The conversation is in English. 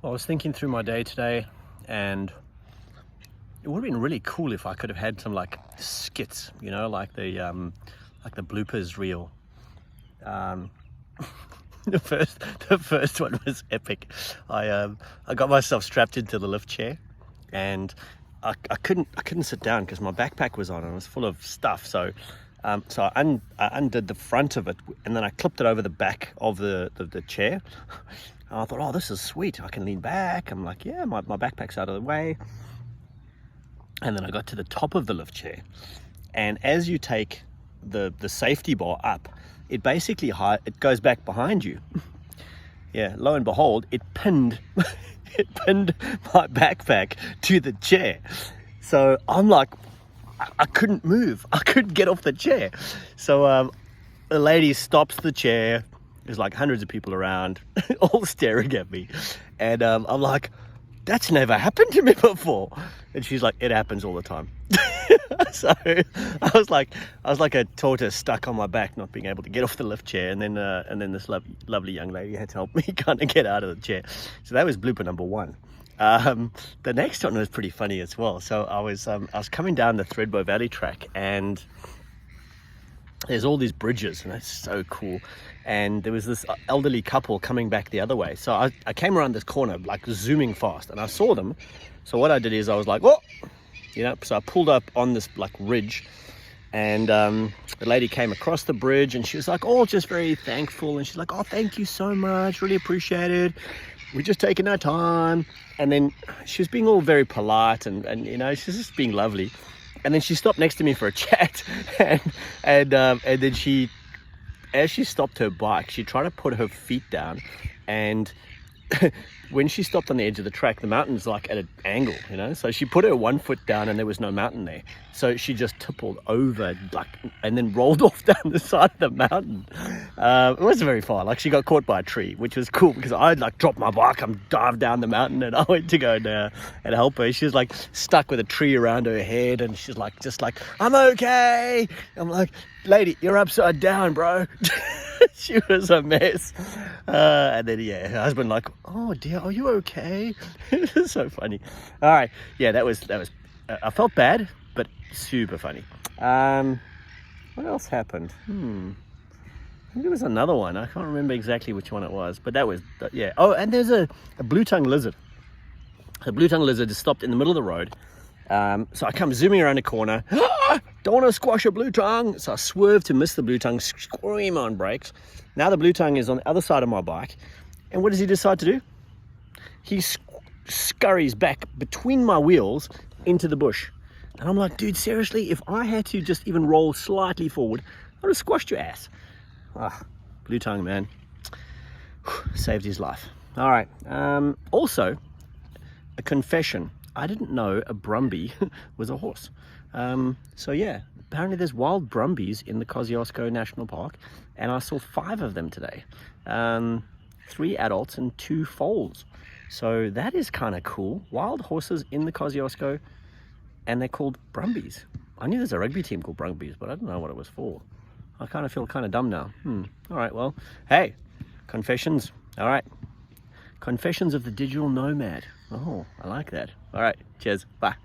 I was thinking through my day today, and it would have been really cool if I could have had some like skits, you know, like the bloopers reel. The first one was epic. I got myself strapped into the lift chair, and I couldn't sit down because my backpack was on and it was full of stuff. So I undid the front of it, and then I clipped it over the back of the chair. And I thought, oh, this is sweet. I can lean back. I'm like, yeah, my backpack's out of the way. And then I got to the top of the lift chair, and as you take the safety bar up, it basically it goes back behind you. Yeah, lo and behold, it pinned my backpack to the chair. So I'm like, I couldn't move. I couldn't get off the chair. So the lady stops the chair. There's like hundreds of people around, all staring at me. And I'm like, that's never happened to me before. And she's like, it happens all the time. So I was like a tortoise stuck on my back, not being able to get off the lift chair. And then this lovely young lady had to help me kind of get out of the chair. So that was blooper number one. The next one was pretty funny as well. So I was coming down the Thredbo Valley track, and there's all these bridges, and it's so cool. And there was this elderly couple coming back the other way. So I came around this corner, like zooming fast, and I saw them. So what I did is I was like, oh, you know, so I pulled up on this like ridge, and the lady came across the bridge, and she was like, oh, just very thankful. And she's like, oh, thank you so much. Really appreciate it. We're just taking our time. And then she was being all very polite, and you know, she's just being lovely. And then she stopped next to me for a chat, and then as she stopped her bike, she tried to put her feet down, and when she stopped on the edge of the track, the mountain's like at an angle, you know, so she put her 1 foot down and there was no mountain there, so she just tippled over and then rolled off down the side of the mountain. It wasn't very far. Like, she got caught by a tree, which was cool because I like dropped my bike and dived down the mountain, and I went to go and help her. She was like stuck with a tree around her head, and she's like, just like, I'm okay. I'm like, lady, you're upside down, bro. She was a mess. And then, yeah, her husband like, oh dear, are you okay? It was so funny. All right, yeah, that was I felt bad, but super funny. What else happened? I think there was another one. I can't remember exactly which one it was, but that was, yeah. Oh, and there's a blue-tongued lizard. The blue-tongued lizard is stopped in the middle of the road. So I come zooming around a corner. Don't want to squash a blue tongue. So I swerve to miss the blue tongue, scream on brakes. Now the blue tongue is on the other side of my bike. And what does he decide to do? He scurries back between my wheels into the bush. And I'm like, dude, seriously, if I had to just even roll slightly forward, I would have squashed your ass. Blue tongue, man. Saved his life. All right. Also, a confession. I didn't know a brumby was a horse. So yeah, apparently there's wild brumbies in the Kosciuszko National Park, and I saw 5 of them today. 3 adults and 2 foals. So that is kind of cool. Wild horses in the Kosciuszko, and they're called brumbies. I knew there's a rugby team called brumbies, but I didn't know what it was for. I kind of feel kind of dumb now. All right, well, hey, confessions. All right. Confessions of the Digital Nomad. Oh, I like that. All right, cheers. Bye.